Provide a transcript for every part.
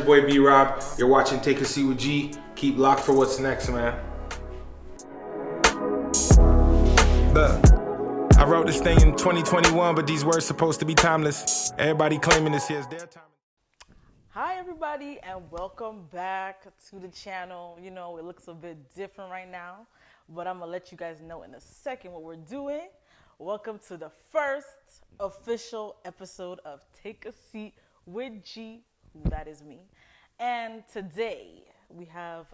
boy B.Rob. You're watching Take a Seat with G. Keep locked for what's next, man. Look, I wrote this thing in 2021, but these words supposed to be timeless. Everybody claiming this here's their time. Hi everybody, and welcome back to the channel. You know, it looks a bit different right now, but I'm gonna let you guys know in a second what we're doing. Welcome to the first official episode of Take a Seat with G, who that is me. And today we have,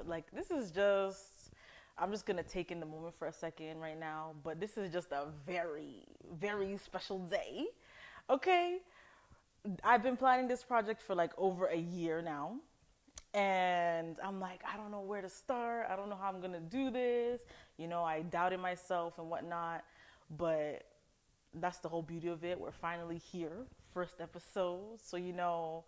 I'm just gonna take in the moment for a second right now, but this is just a very, very special day. Okay, I've been planning this project for like over a year now, and I'm like, I don't know where to start. I don't know how I'm gonna do this. You know, I doubted myself and whatnot, but that's the whole beauty of it. We're finally here, first episode. So, you know,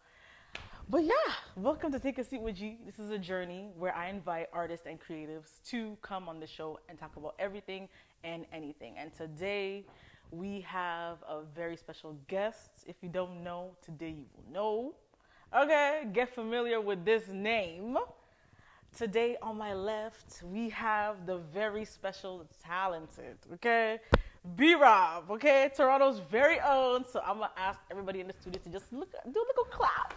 but yeah, welcome to Take a Seat with G. This is a journey where I invite artists and creatives to come on the show and talk about everything and anything. And today we have a very special guest. If you don't know, today you will know. Okay, get familiar with this name. Today on my left, we have the very special, talented, okay, B.Rob, okay, Toronto's very own. So I'm gonna ask everybody in the studio to just do a little clap.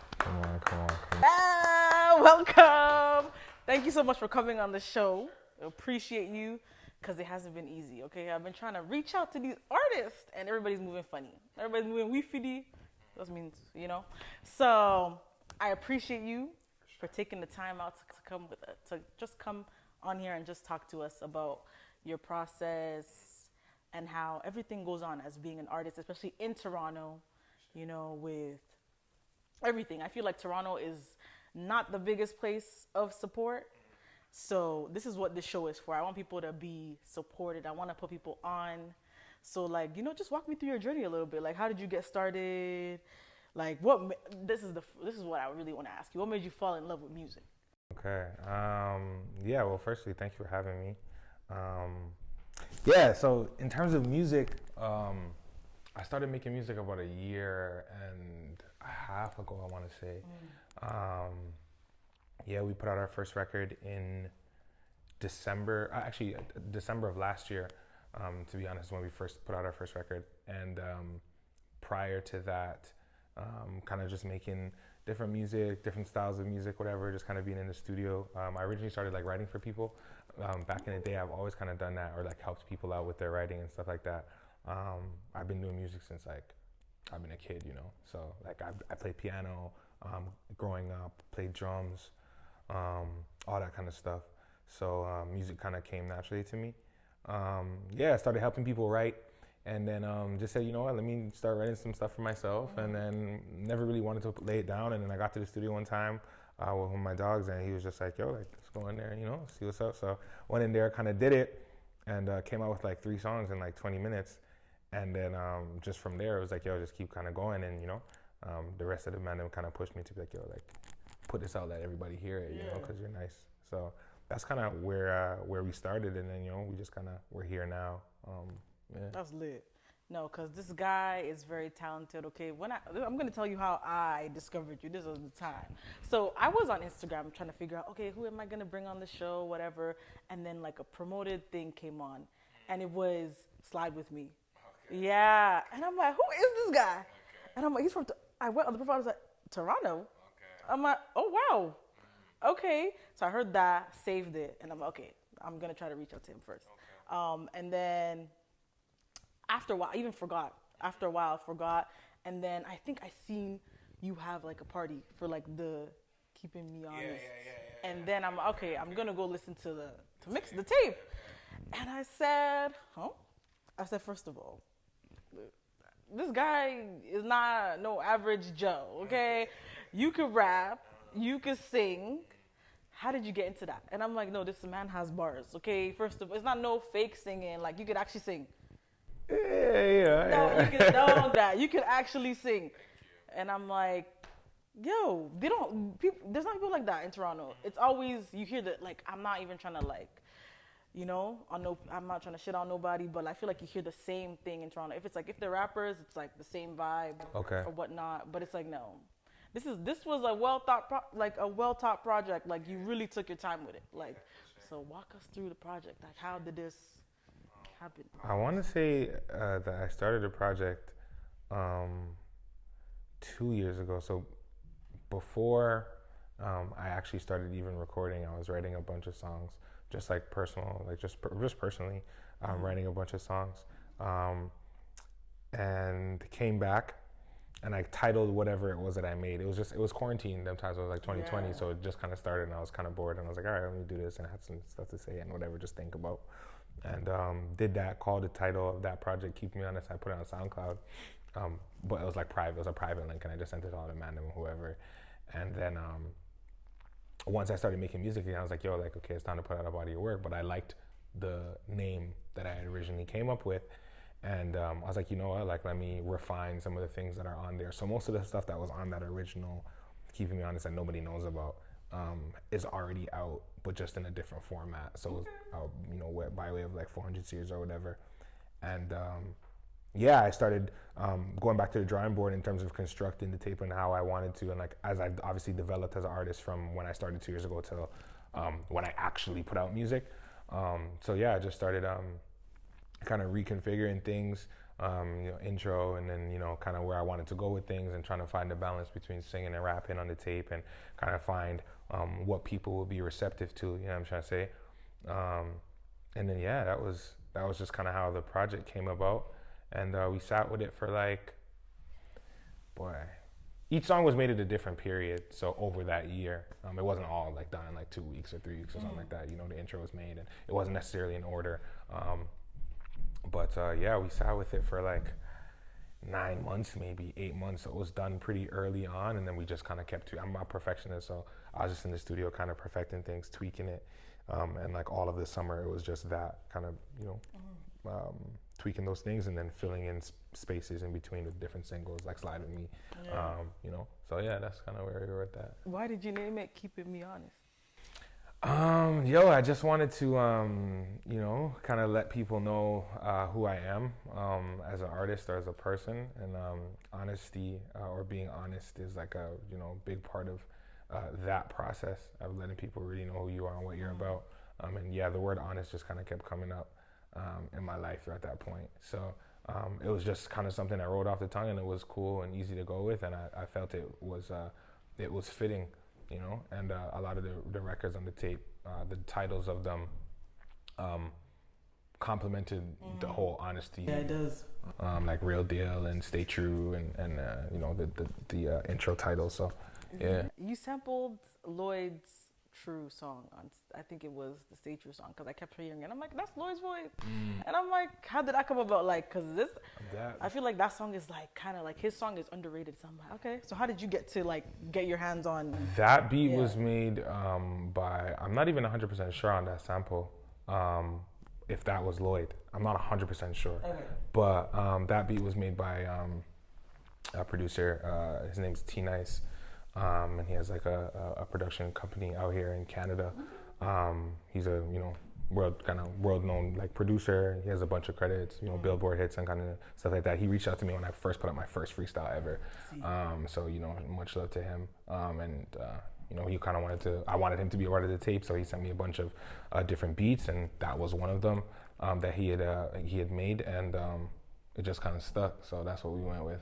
Come on. Welcome. Thank you so much for coming on the show. I appreciate you, because it hasn't been easy, okay? I've been trying to reach out to these artists, and everybody's moving funny. Everybody's moving wee-fiddy. That means, you know. So I appreciate you for taking the time out to just come on here and just talk to us about your process and how everything goes on as being an artist, especially in Toronto, you know, with everything. I feel like Toronto is not the biggest place of support. So this is what this show is for. I want people to be supported. I want to put people on. So, like, you know, just walk me through your journey a little bit. Like, how did you get started? Like, this is what I really want to ask you. What made you fall in love with music? Okay. Yeah, well, firstly, thank you for having me. Yeah, so in terms of music, I started making music about a year and a half ago, I want to say. Yeah, we put out our first record in December of last year, to be honest, when we first put out our first record. And prior to that, kind of just making different music, different styles of music, whatever, just kind of being in the studio. I originally started like writing for people. Back in the day, I've always kind of done that, or like helped people out with their writing and stuff like that. I've been doing music since like I've been a kid, you know. So like I played piano growing up, played drums, all that kind of stuff. So music kind of came naturally to me. Yeah, I started helping people write, and then just said, you know what, let me start writing some stuff for myself. And then never really wanted to lay it down. And then I got to the studio one time with one of my dogs, and he was just like, yo, like, let's go in there, you know, see what's up. So went in there, kind of did it, and came out with like 3 songs in like 20 minutes. And then just from there, it was like, yo, just keep kind of going. And, you know, the rest of the band kind of pushed me to be like, yo, like, put this out, let everybody hear it, you know, because you're nice. So that's kind of where we started. And then, you know, we just kind of, we're here now. Yeah. That's lit. No, because this guy is very talented, okay? I'm going to tell you how I discovered you. This was the time. So I was on Instagram trying to figure out, okay, who am I going to bring on the show, whatever. And then like a promoted thing came on, and it was Slide With Me. Okay. Yeah. And I'm like, who is this guy? Okay. And I'm like, I went on the profile, I was like, Toronto? Okay. I'm like, oh, wow. Okay. So I heard that, saved it, and I'm like, okay, I'm going to try to reach out to him first. Okay. And then after a while, I even forgot. After a while, I forgot. And then I think I seen you have like a party for like the Keeping Me Honest. Yeah. And then I'm like, okay, I'm going to go listen to the tape. And I said, I said, first of all, this guy is not no average Joe, okay? You could rap, you could sing. How did you get into that? And I'm like, no, this man has bars, okay? First of all, it's not no fake singing. Like, you could actually sing. Yeah. No, you can know that. You can actually sing. And I'm like, yo, there's not people like that in Toronto. It's always, you hear that, like, I'm not even trying to, like, you know, I'm not trying to shit on nobody, but I feel like you hear the same thing in Toronto. If they're rappers, it's like the same vibe or whatnot. But it's like, no. this was a well thought project. Like you really took your time with it. Like, so walk us through the project. Like, how did this happen? I want to say that I started a project 2 years ago. So before I actually started even recording, I was writing a bunch of songs, just like personal, like just personally, writing a bunch of songs, and came back, and I titled whatever it was that I made. It was quarantine. Them times it was like 2020, so it just kind of started, and I was kind of bored, and I was like, all right, let me do this, and I had some stuff to say and whatever, just think about, and did that. Called the title of that project "Keep Me Honest." I put it on SoundCloud, but it was like private. It was a private link, and I just sent it all to Mandem or whoever, and then. Once I started making music again, I was like, yo, like, okay, it's time to put out a body of work. But I liked the name that I had originally came up with. And I was like, you know what, like, let me refine some of the things that are on there. So most of the stuff that was on that original Keeping Me Honest that nobody knows about is already out, but just in a different format. So it was out, you know, by way of like 400 series or whatever. And yeah, I started going back to the drawing board in terms of constructing the tape and how I wanted to, and like as I've obviously developed as an artist from when I started 2 years ago till when I actually put out music. So yeah, I just started kind of reconfiguring things, you know, intro, and then, you know, kind of where I wanted to go with things, and trying to find the balance between singing and rapping on the tape, and kind of find what people will be receptive to, you know what I'm trying to say. And then yeah, that was just kind of how the project came about. And we sat with it for like, each song was made at a different period. So over that year, it wasn't all like done in like 2 weeks or 3 weeks or something like that. You know, the intro was made, and it wasn't necessarily in order. But yeah, we sat with it for like 9 months, maybe 8 months. So it was done pretty early on, and then we just kind of kept. I'm a perfectionist, so I was just in the studio, kind of perfecting things, tweaking it, and like all of the summer, it was just that kind of, you know. Tweaking those things, and then filling in spaces in between with different singles, like Slide With Me, you know. So yeah, that's kind of where we were at that. Why did you name it Keeping Me Honest? I just wanted to, you know, kind of let people know who I am as an artist or as a person, and honesty or being honest is like a, you know, big part of that process of letting people really know who you are and what you're about. And yeah, the word honest just kind of kept coming up in my life at that point. So it was just kind of something that rolled off the tongue, and it was cool and easy to go with, and I felt it was fitting, you know. And a lot of the records on the tape, the titles of them complemented the whole honesty. Yeah, it does. Like Real Deal and Stay True, and you know, the intro title. So yeah. You sampled Lloyd's True song on, I think it was the Stay True song, because I kept hearing it, and I'm like, that's Lloyd's voice. And I'm like, how did that come about? Like, because I feel like that song is like kind of like his song is underrated. So I'm like, okay, so how did you get to like get your hands on that beat? Was made by, I'm not even 100% sure on that sample, if that was Lloyd. I'm not 100% sure. Okay. But that beat was made by a producer. His name's T Nice. And he has like a production company out here in Canada. He's a, you know, world known like producer. He has a bunch of credits, you know, Billboard hits and kind of stuff like that. He reached out to me when I first put out my first freestyle ever. So, you know, much love to him. And you know, he kind of I wanted him to be a part of the tape, so he sent me a bunch of different beats, and that was one of them that he had made, and it just kind of stuck. So that's what we went with.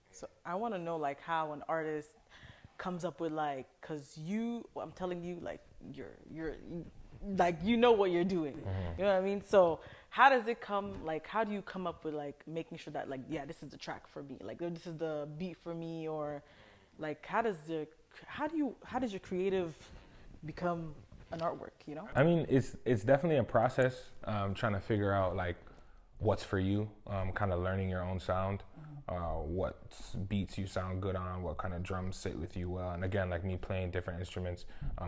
So I want to know like how an artist comes up with like, cause I'm telling you, like you're like, you know what you're doing. You know what I mean? So how does it come, like how do you come up with like making sure that like, yeah, this is the track for me, like this is the beat for me, or like how does your creative become an artwork, you know? I mean, it's definitely a process, trying to figure out like what's for you, kind of learning your own sound. What beats you sound good on, what kind of drums sit with you well. And again, like me playing different instruments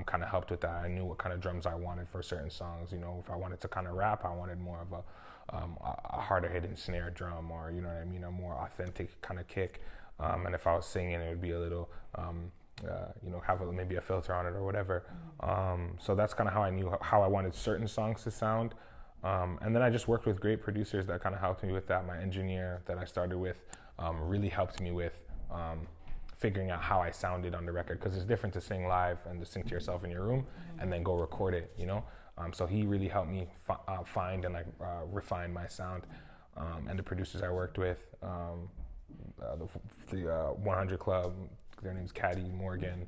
kind of helped with that. I knew what kind of drums I wanted for certain songs. You know, if I wanted to kind of rap, I wanted more of a harder hitting snare drum, or, you know what I mean, a more authentic kind of kick. And if I was singing, it would be a little, you know, have maybe a filter on it or whatever. So that's kind of how I knew how I wanted certain songs to sound. And then I just worked with great producers that kind of helped me with that. My engineer that I started with really helped me with figuring out how I sounded on the record, because it's different to sing live and to sing to yourself in your room and then go record it, you know. So he really helped me find and like refine my sound, and the producers I worked with, the 100 Club, their name's Caddy Morgan.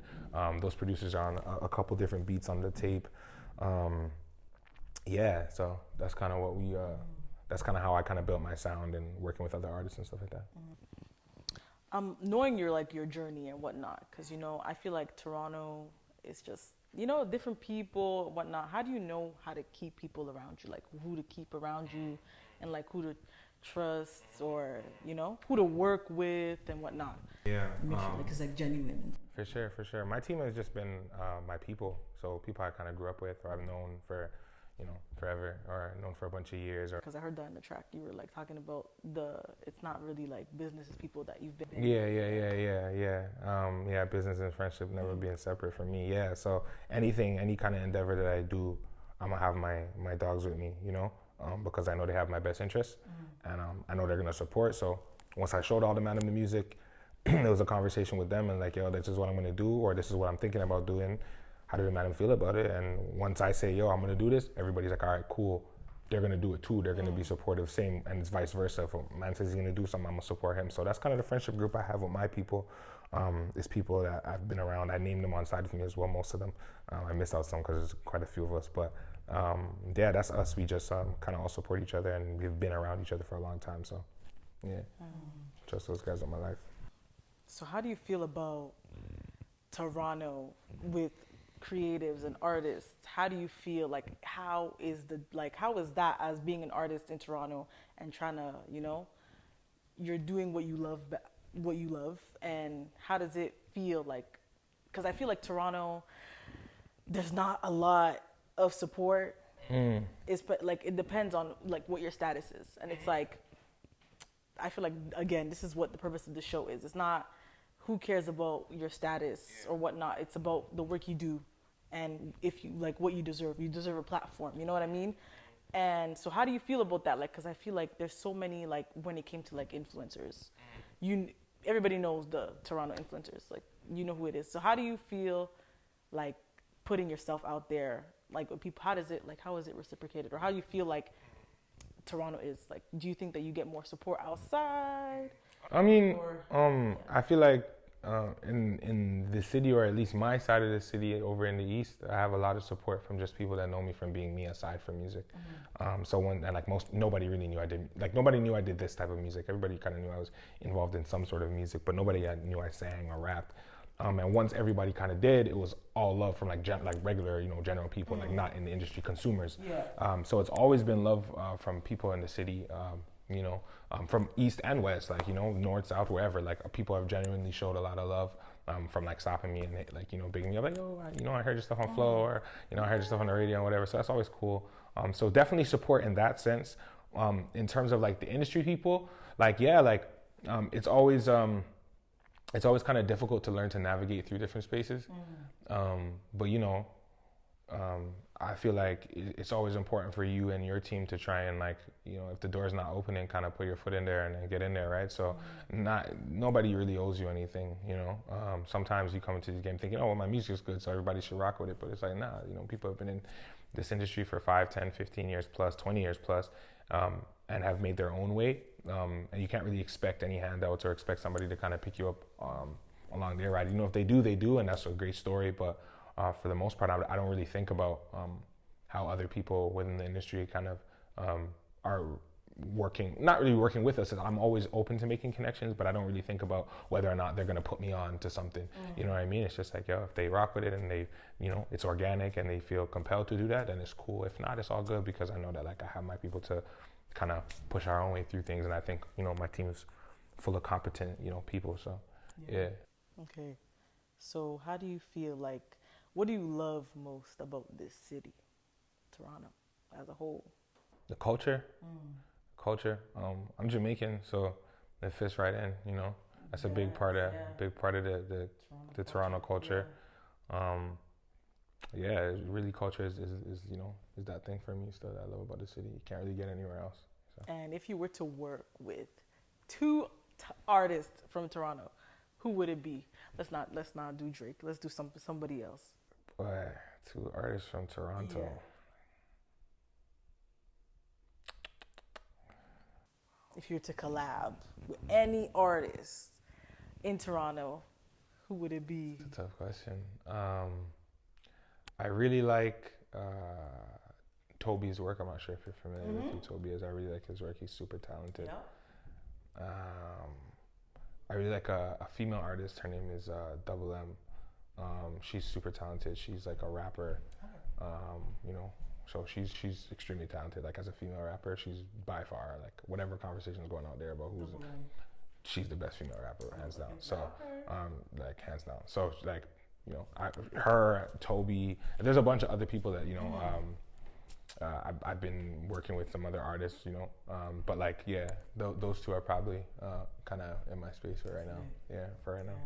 Those producers are on a couple different beats on the tape. Yeah, so that's kind of what that's kind of how I kind of built my sound and working with other artists and stuff like that. Knowing your journey and whatnot, because you know, I feel like Toronto is just, you know, different people and whatnot. How do you know how to keep people around you, like who to keep around you, and like who to trust, or you know, who to work with and whatnot? Yeah, Make sure like it's like genuine. For sure. My team has just been my people, so people I kind of grew up with or I've known for, you know, forever, or known for a bunch of years. Or because I heard that in the track, you were like talking about it's not really like business, it's people that you've been. Yeah. Business and friendship never being separate from me. Yeah, so any kind of endeavor that I do, I'm gonna have my dogs with me, you know, because I know they have my best interests, and I know they're gonna support. So once I showed all the man in the music, there was a conversation with them and like, yo, this is what I'm gonna do, or this is what I'm thinking about doing. How did the madam feel about it? And once I say, yo, I'm gonna do this, everybody's like, all right, cool. They're gonna do it too. They're gonna be supportive, same, and it's vice versa. If a man says he's gonna do something, I'm gonna support him. So that's kind of the friendship group I have with my people. It's people that I've been around. I named them on side with me as well, most of them. I missed out some because there's quite a few of us. But yeah, that's us. We just kind of all support each other, and we've been around each other for a long time. So yeah, trust those guys in my life. So how do you feel about Toronto with creatives and artists? How do you feel, like how is that as being an artist in Toronto and trying to, you know, you're doing what you love, and how does it feel like, because I feel like Toronto, there's not a lot of support. But like it depends on like what your status is, and it's like, I feel like, again, this is what the purpose of the show is. It's not who cares about your status or whatnot. It's about the work you do, and if you like what you deserve a platform. You know what I mean? And so, how do you feel about that? Like, because I feel like there's so many, like when it came to like influencers, everybody knows the Toronto influencers. Like, you know who it is. So, how do you feel like putting yourself out there? Like, with people, how is it reciprocated, or how do you feel like Toronto is? Like, do you think that you get more support outside? I mean, I feel like in the city, or at least my side of the city over in the east, I have a lot of support from just people that know me from being me aside from music. So nobody really knew nobody knew I did this type of music. Everybody kind of knew I was involved in some sort of music, but nobody knew I sang or rapped. And once everybody kind of did, it was all love from like regular, you know, general people, like not in the industry, consumers. So it's always been love from people in the city. You know, from east and west, like, you know, north, south, wherever, like people have genuinely showed a lot of love, from like stopping me and like, you know, bigging me up, like, oh, you know, I heard your stuff on Flow, or, you know, I heard your stuff on the radio and whatever. So that's always cool. So definitely support in that sense. In terms of like the industry people, like, yeah, like, it's always kind of difficult to learn to navigate through different spaces. But, you know, I feel like it's always important for you and your team to try and, like, you know, if the door's not opening, kind of put your foot in there and then get in there, right? So nobody really owes you anything, you know. Sometimes you come into the game thinking, oh, well, my music's good, so everybody should rock with it. But it's like, nah, you know, people have been in this industry for 5, 10, 15 years plus, 20 years plus, and have made their own way. And you can't really expect any handouts or expect somebody to kind of pick you up along their ride. You know, if they do, and that's a great story. But for the most part, I don't really think about how other people within the industry kind of are not really working with us. I'm always open to making connections, but I don't really think about whether or not they're going to put me on to something. You know what I mean? It's just like, yo, if they rock with it and they, you know, it's organic and they feel compelled to do that, then it's cool. If not, it's all good, because I know that, like, I have my people to kind of push our own way through things. And I think, you know, my team is full of competent, you know, people. So, yeah. Okay. So how do you feel like, what do you love most about this city, Toronto, as a whole? The culture. I'm Jamaican, so it fits right in. You know, that's a big part of the Toronto culture. Really, culture is you know, is that thing for me still that I love about the city. You can't really get anywhere else. So. And if you were to work with two artists from Toronto, who would it be? Let's not do Drake. Let's do somebody else. But 2 artists from Toronto. Yeah. If you were to collab with any artist in Toronto, who would it be? It's a tough question. I really like Toby's work. I'm not sure if you're familiar with who Toby is. I really like his work. He's super talented. Yeah. I really like a female artist. Her name is Double M. She's super talented. She's like a rapper. You know, so she's extremely talented. Like as a female rapper, she's by far like whatever conversation is going out there about who's, she's the best female rapper hands down. So like hands down. So like, you know, her, Toby. There's a bunch of other people that, you know. I've been working with some other artists, you know, but like, yeah, those 2 are probably kind of in my space for right now. Yeah, for right now.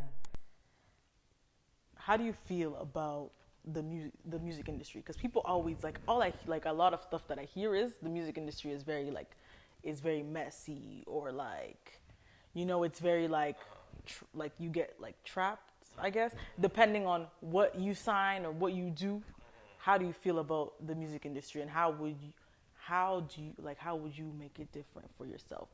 How do you feel about the music industry? Because people always like a lot of stuff that I hear is the music industry is very very messy, or like, you know, it's very like you get like trapped, I guess, depending on what you sign or what you do. How do you feel about the music industry, and how would you make it different for yourself?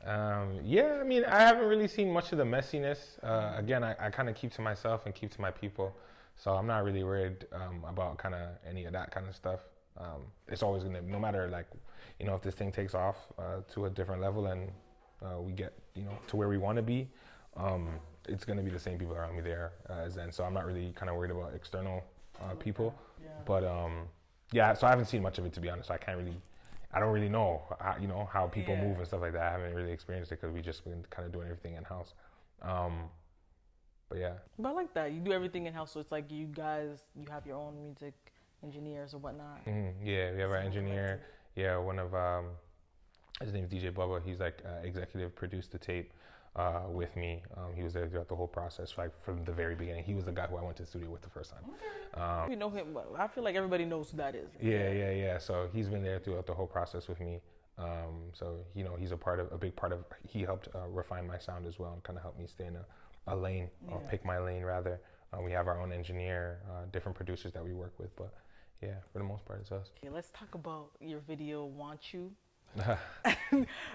Yeah, I mean, I haven't really seen much of the messiness. Again, I kind of keep to myself and keep to my people, so I'm not really worried about kind of any of that kind of stuff. It's always gonna, no matter like, you know, if this thing takes off to a different level and we get, you know, to where we want to be, it's gonna be the same people around me there as then. So I'm not really kind of worried about external people. Yeah. But yeah, so I haven't seen much of it, to be honest. I don't really know how, you know, how people move and stuff like that. I haven't really experienced it because we just been kind of doing everything in house. But yeah. But I like that you do everything in house, so it's like you have your own music engineers or whatnot. Yeah, we have our engineer. Yeah, one of his name's DJ Bubba. He's like executive produced the tape with me. He was there throughout the whole process, like from the very beginning. He was the guy who I went to the studio with the first time. You know him, but I feel like everybody knows who that is. Yeah. So he's been there throughout the whole process with me. So, you know, he's a big part of, he helped refine my sound as well and kind of helped me stay in a lane, or pick my lane rather. We have our own engineer, different producers that we work with, but yeah, for the most part it's us. Okay, let's talk about your video, Want You.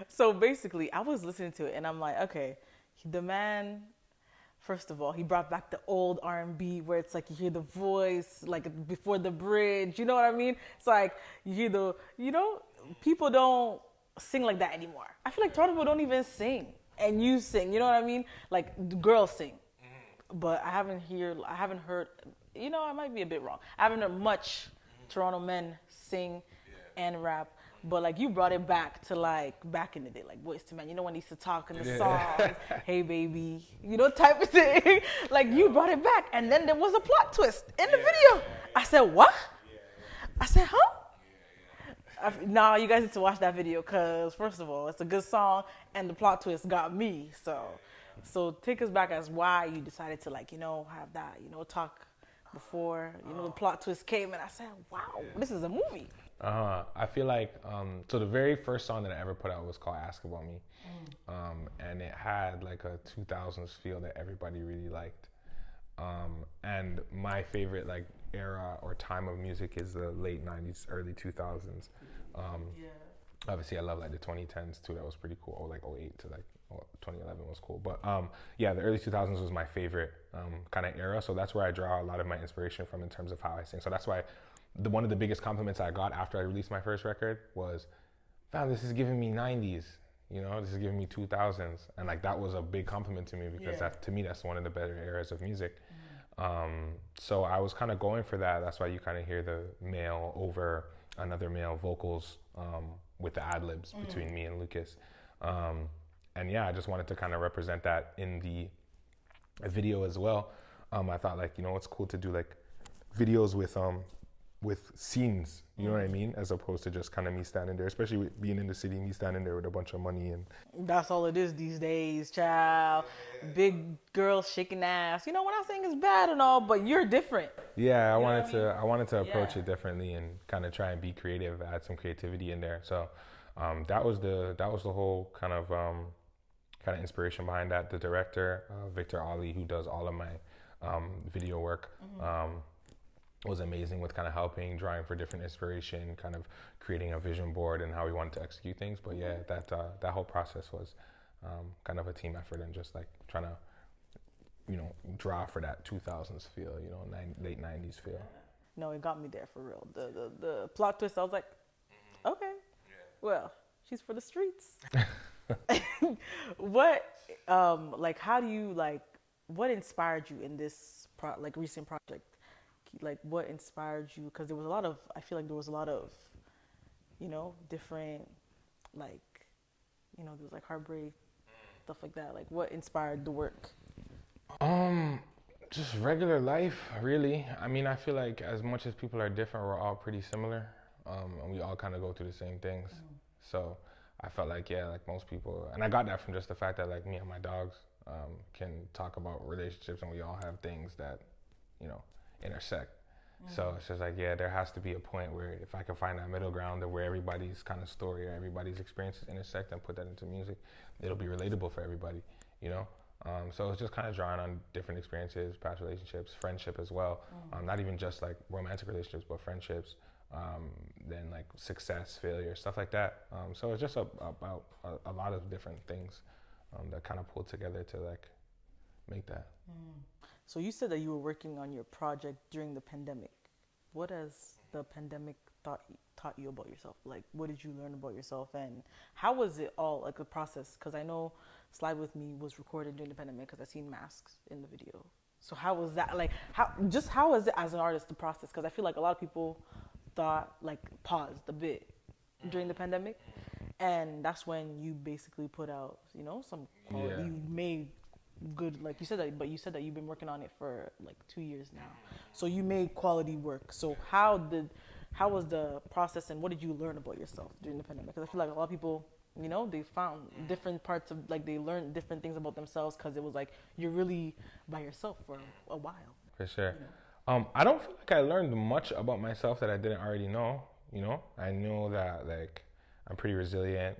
So basically, I was listening to it and I'm like, okay, the man, first of all, he brought back the old R&B where it's like you hear the voice like before the bridge, you know what I mean? It's like you hear people don't sing like that anymore. I feel like Toronto people don't even sing, and you sing, you know what I mean? Like the girls sing, but I haven't heard, you know, I might be a bit wrong. I haven't heard much Toronto men sing and rap. But like you brought it back to like back in the day, like Boys to Men. You know when they used to talk in the songs, hey baby, you know, type of thing. Like you brought it back, and then there was a plot twist in the video. I said, what? I said, huh? Nah, you guys need to watch that video because first of all, it's a good song, and the plot twist got me. So take us back as why you decided to like, you know, have that, you know, talk before, you know, the plot twist came, and I said, wow, this is a movie. I feel like, so the very first song that I ever put out was called Ask About Me. And it had like a 2000s feel that everybody really liked. And my favorite like era or time of music is the late 90s, early 2000s. Obviously I love like the 2010s too, that was pretty cool, or like 08 to like 2011 was cool. But yeah, the early 2000s was my favorite kind of era. So that's where I draw a lot of my inspiration from in terms of how I sing. So that's why one of the biggest compliments I got after I released my first record was, "Fam, this is giving me 90s, you know, this is giving me 2000s." And like that was a big compliment to me because to me that's one of the better eras of music. So I was kind of going for that. That's why you kind of hear the male over another male vocals with the ad-libs between me and Lucas. And yeah, I just wanted to kind of represent that in the video as well. I thought like, you know, it's cool to do like videos with scenes, you know what I mean? As opposed to just kind of me standing there, especially with being in the city, me standing there with a bunch of money. And that's all it is these days, child. Big girls shaking ass. You know, we're not saying it's bad and all, but you're different. Yeah, I wanted to approach it differently and kind of try and be creative, add some creativity in there. So that was the whole kind of kind of inspiration behind that. The director, Victor Ali, who does all of my video work, was amazing with kind of helping, drawing for different inspiration, kind of creating a vision board and how we wanted to execute things. But yeah, that whole process was kind of a team effort and just like trying to, draw for that 2000s feel, late 90s feel. No, it got me there for real. The plot twist, I was like, okay, well, she's for the streets. What, how do you, what inspired you in this, recent project? Like, what inspired you? Because there was I feel like there was a lot of, different, there was like heartbreak, stuff like that. Like, what inspired the work? Just regular life, really. I mean, I feel like as much as people are different, we're all pretty similar, and we all kind of go through the same things. So I felt like, like most people, and I got that from just the fact that like me and my dogs can talk about relationships, and we all have things that, intersect. So it's just like, there has to be a point where if I can find that middle ground of where everybody's kind of story or everybody's experiences intersect and put that into music, it'll be relatable for everybody, So it's just kind of drawing on different experiences, past relationships, friendship as well. Not even just like romantic relationships, but friendships, then like success, failure, stuff like that. So it's just about a lot of different things that kind of pulled together to like make that. So you said that you were working on your project during the pandemic. What has the pandemic taught you about yourself? Like, what did you learn about yourself, and how was it all like the process? Because I know Slide With Me was recorded during the pandemic because I seen masks in the video. So how was that? Like, how was it as an artist, the process? Because I feel like a lot of people paused a bit during the pandemic, and that's when you basically put out, some quality. You made good, like you said that, but you said that you've been working on it for like 2 years now. So you made quality work. So how was the process, and what did you learn about yourself during the pandemic? Because I feel like a lot of people, they found different parts of, like, they learned different things about themselves because it was like you're really by yourself for a while. For sure. I don't feel like I learned much about myself that I didn't already know. I know that like I'm pretty resilient,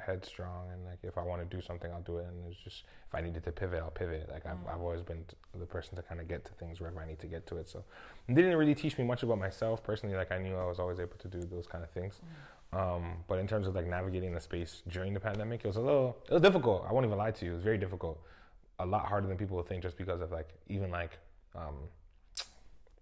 headstrong, and like if I want to do something, I'll do it. And it's just, if I needed to pivot, I'll pivot. Like I've always been the person to kind of get to things wherever I need to get to it. So it didn't really teach me much about myself personally. Like I knew I was always able to do those kind of things. But in terms of like navigating the space during the pandemic, it was difficult. I won't even lie to you. It was very difficult. A lot harder than people would think, just because of like even like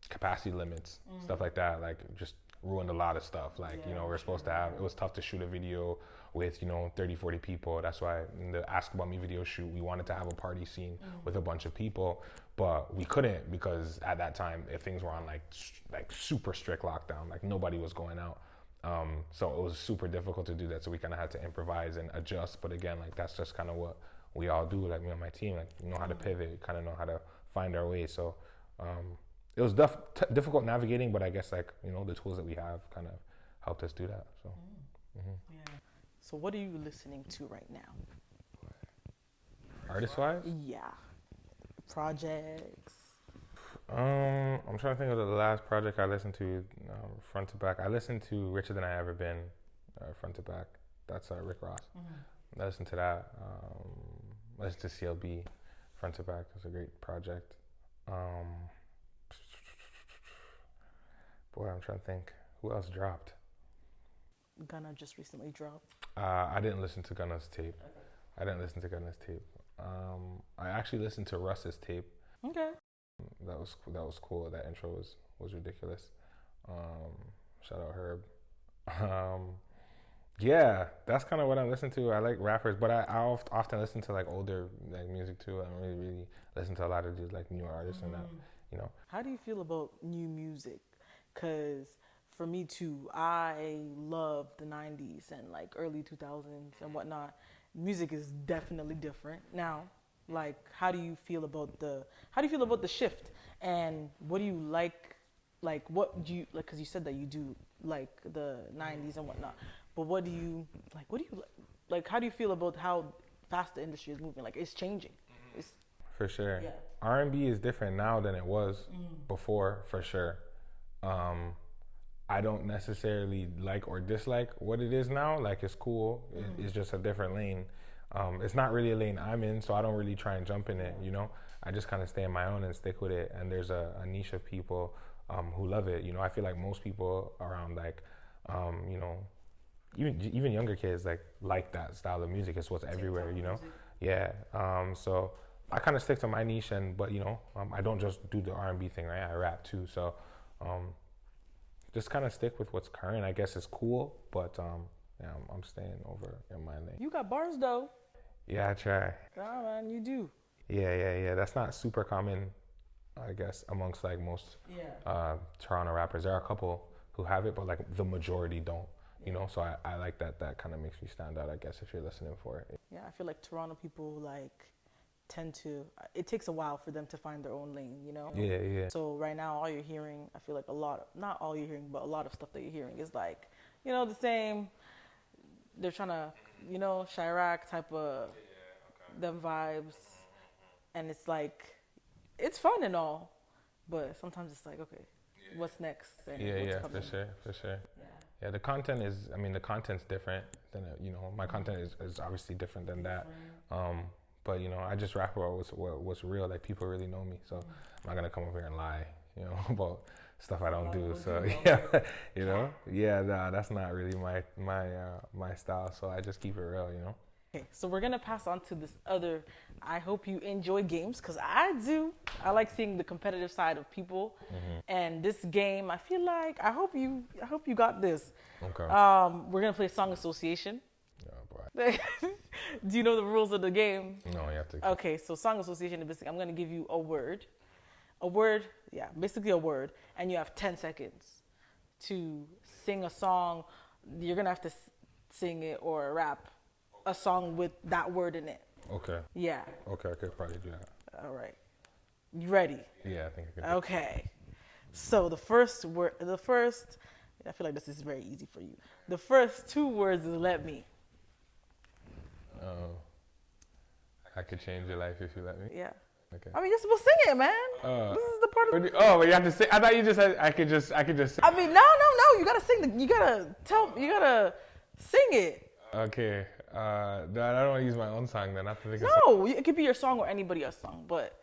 capacity limits, stuff like that. Like just ruined a lot of stuff. Like, we're supposed to have, it was tough to shoot a video with, 30, 40 people. That's why in the Ask About Me video shoot, we wanted to have a party scene with a bunch of people, but we couldn't because at that time, if things were on like super strict lockdown, like nobody was going out. So it was super difficult to do that. So we kind of had to improvise and adjust. But again, like that's just kind of what we all do. Like me and my team, like know how to pivot, kind of know how to find our way. So it was difficult navigating, but I guess like, the tools that we have kind of helped us do that. So. Yeah. So what are you listening to right now? Artist-wise? Yeah. Projects. I'm trying to think of the last project I listened to front to back. I listened to Richer Than I Ever Been front to back. That's Rick Ross. I listened to that. I listened to CLB front to back. It's a great project. Boy, I'm trying to think. Who else dropped? Gunna just recently dropped. I didn't listen to Gunna's tape. I didn't listen to Gunna's tape. I actually listened to Russ's tape. Okay. That was cool. That intro was ridiculous. Shout out Herb. Yeah, that's kind of what I'm listening to. I like rappers, but I often listen to like older like music too. I don't really listen to a lot of these like newer artists and that. How do you feel about new music? Because for me too, I love the 90s and like early 2000s and whatnot. Music is definitely different now. Like, how do you feel about the shift? And what do you like? Like, what do you like? Because you said that you do like the 90s and whatnot. But what do you like? Like, how do you feel about how fast the industry is moving? Like, it's changing. It's, for sure. Yeah. R&B is different now than it was before, for sure. I don't necessarily like or dislike what it is now. Like, it's cool. It's just a different lane. It's not really a lane I'm in, so I don't really try and jump in it, you know? I just kind of stay in my own and stick with it. And there's a niche of people who love it. You know, I feel like most people around, like, you know, even younger kids like that style of music. It's what's everywhere, you know? Yeah. So I kind of stick to my niche, but you know, I don't just do the R&B thing, right? I rap too. So just kind of stick with what's current. I guess it's cool, but yeah, I'm staying over in my lane. You got bars though. Yeah, I try. Ah, man, you do. Yeah. That's not super common, I guess, amongst like most Toronto rappers. There are a couple who have it, but like the majority don't. You know, so I like that. That kind of makes me stand out, I guess, if you're listening for it. Yeah, I feel like Toronto people like tend to. It takes a while for them to find their own lane. You know. Yeah. So right now, all you're hearing, I feel like not all you're hearing, but a lot of stuff that you're hearing is like, you know, the same. They're trying to, you know, Chirac type of them vibes, and it's like, it's fun and all, but sometimes it's like, okay, what's next? And what's coming? For sure. Yeah, the content is, I mean, the content's different than, you know, my content is obviously different than that. But, you know, I just rap about what's real. Like, people really know me. So I'm not going to come over here and lie, you know, about stuff I don't do. So, yeah, you know, nah, that's not really my style. So I just keep it real, you know. Okay, so we're going to pass on to this other, I hope you enjoy games, because I do. I like seeing the competitive side of people. And this game, I feel like, I hope you got this. Okay. We're going to play Song Association. Oh, boy. Do you know the rules of the game? No, you have to. Okay, so Song Association, basically, I'm going to give you a word, basically a word, and you have 10 seconds to sing a song. You're going to have to sing it or rap a song with that word in it. Okay. Yeah. Okay, I could probably do that. All right. You ready? Yeah, I think I could. Okay. So the first word, I feel like this is very easy for you. The first two words is let me. I could change your life if you let me. Yeah. Okay. I mean, you're supposed to sing it, man. This is the part of. But you have to sing. I thought you just said I could just. Sing. I mean, no. You gotta sing. You gotta sing it. Okay. I don't want to use my own song then. I have to think No, it could be your song or anybody else's song, but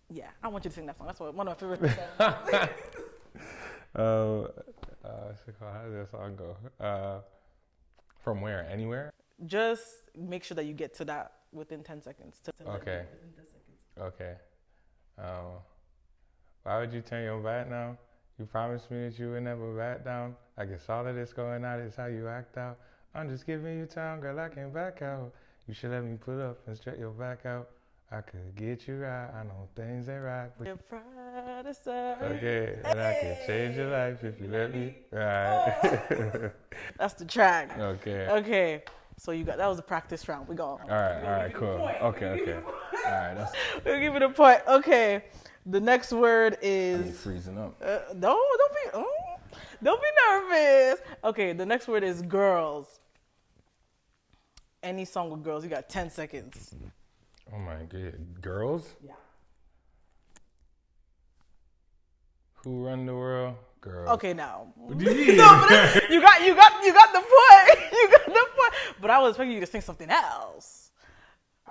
yeah, I want you to sing that song. That's one of my favorite songs. How does that song go? From where? Anywhere? Just make sure that you get to that within 10 seconds. Okay. Okay. Why would you turn your back now? You promised me that you would never back down. I guess all of this going out is how you act out. I'm just giving you time, girl, I can't back out. You should let me put up and stretch your back out. I could get you right, I know things ain't right. But okay, and I can change your life if you let me. Right. That's the track. Okay. So that was a practice round. We go. All right, cool. Okay. All right, we'll give it a point. Okay. The next word is. You're freezing up. Don't be nervous. Okay, the next word is girls. Any song with girls, you got 10 seconds. Oh my god, girls? Yeah. Who run the world? Girls. Okay, now. What do you mean? No, but you got the point. You got the point. But I was expecting you to sing something else.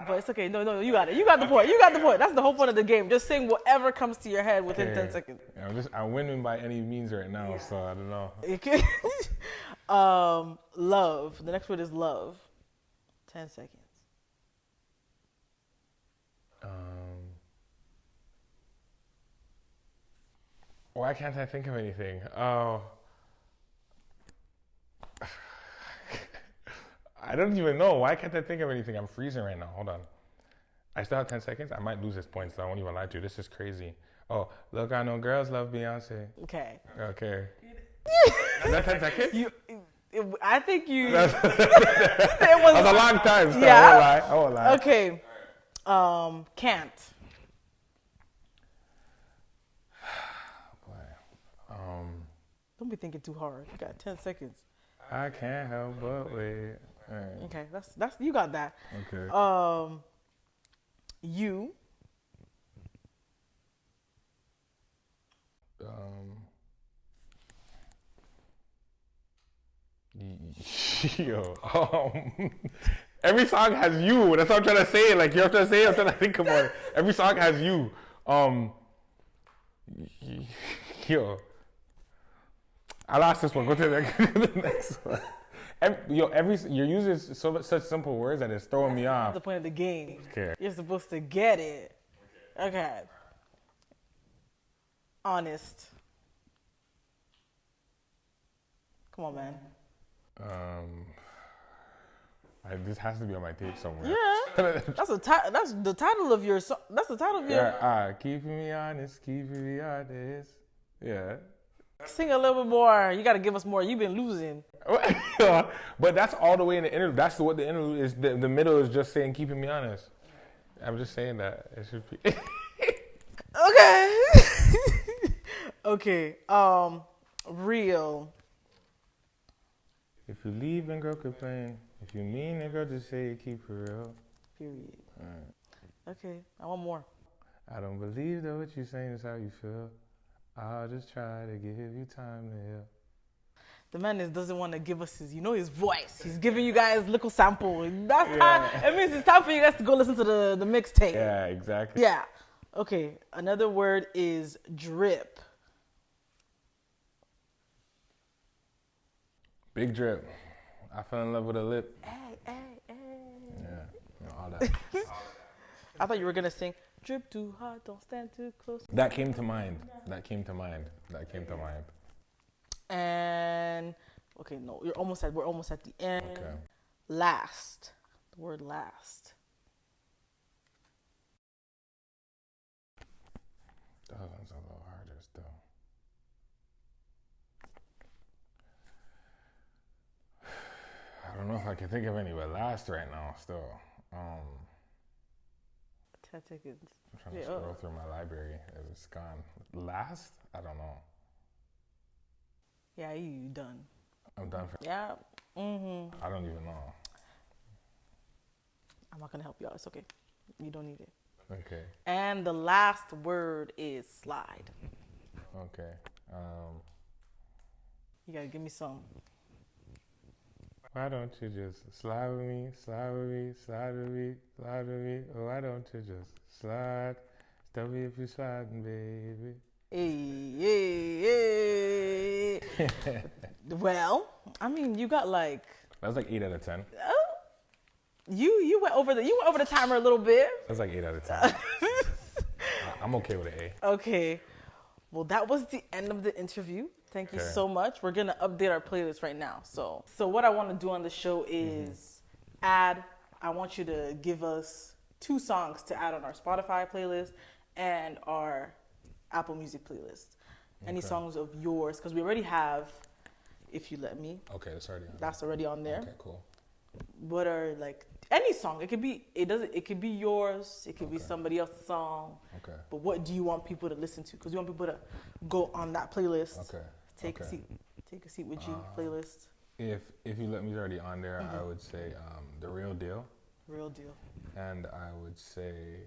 But it's okay. No, you got it. You got the point. That's the whole point of the game. Just sing whatever comes to your head within 10 seconds. Yeah, I'm winning by any means right now, so I don't know. Okay. Love. The next word is love. 10 seconds. Why can't I think of anything? Oh. I don't even know. Why can't I think of anything? I'm freezing right now. Hold on. I still have 10 seconds. I might lose this point, so I won't even lie to you. This is crazy. Oh, look, I know girls love Beyonce. Okay. Is that 10 seconds? I think you. It was a long time. So yeah. I won't lie. Okay. Can't. Don't be thinking too hard. You got 10 seconds. I can't help but wait. Right. Okay, that's you got that. Okay. You. Yo. Every song has you. That's what I'm trying to say. Like, you're trying to say, I'm trying to think about it. Every song has you. Yo. I lost this one. Go to the next one. You're using such simple words that it's throwing me off. That's the point of the game. Okay. You're supposed to get it. Okay. Honest. Come on, man. This has to be on my tape somewhere. Yeah. That's the title of your song. That's the title of your. Yeah. Keeping me honest, keeping me honest. Yeah. Sing a little bit more. You got to give us more. You've been losing. But that's all the way in the interlude. That's what the interlude is. The middle is just saying, keeping me honest. I'm just saying that. It should be. Okay. Okay. Real. If you leave and girl complain. If you mean it, girl, just say it, keep it real. Period. All right. Okay. I want more. I don't believe that what you're saying is how you feel. I'll just try to give you time to heal. The man doesn't want to give us his voice. He's giving you guys a little sample. That's time. It means it's time for you guys to go listen to the mixtape. Yeah, exactly. Yeah. Okay. Another word is drip. Big drip. I fell in love with a lip. Hey. Yeah, all that. I thought you were gonna sing drip too hard, don't stand too close. That came to mind. And okay, no, we're almost at the end. Okay. Last. The word last. That one's a little harder still. I don't know if I can think of any but last right now still. 10 seconds. I'm trying to scroll through my library as it's gone. Last? I don't know. Yeah, you done. I'm done for. Yeah. Mm-hmm. I don't even know. I'm not gonna help you out. It's okay. You don't need it. Okay. And the last word is slide. Okay. You gotta give me some. Why don't you just slide with me, slide with me, slide with me, slide with me? Oh, why don't you just slide? Tell me if you're sliding, baby. Hey. Well, I mean, you got like. That was like 8 out of 10. You went over the timer a little bit. That's like 8 out of 10. I'm okay with an A. Okay. Well, that was the end of the interview. Thank you so much. We're going to update our playlist right now. So what I want to do on the show is I want you to give us 2 songs to add on our Spotify playlist and our Apple Music playlist. Any songs of yours, because we already have If You Let Me. Okay, that's already on. That's already on there. Okay, cool. What are like any song? It could be yours. It could be somebody else's song. Okay. But what do you want people to listen to? Because you want people to go on that playlist. Okay. Take a seat with you playlist. If You Let Me is already on there, I would say The Real Deal. Real Deal. And I would say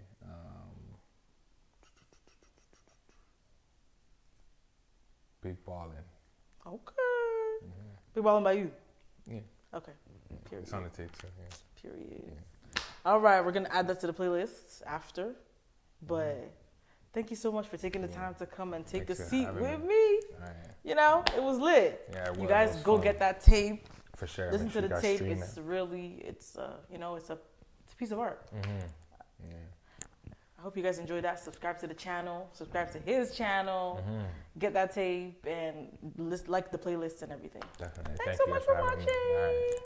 Big Ballin'. Okay. Big Ballin' by you? Yeah. Okay. Period. It's on the tape, so yeah. Period. Yeah. All right, we're going to add that to the playlist after. But thank you so much for taking the time to come and take a seat with me. All right. You know, it was lit. Yeah, it was. You guys go get that tape. For sure. Listen to the tape. It's really, it's a piece of art. Yeah. I hope you guys enjoyed that. Subscribe to the channel. Subscribe to his channel. Get that tape and like the playlist and everything. Definitely. Thanks so much for watching. All right.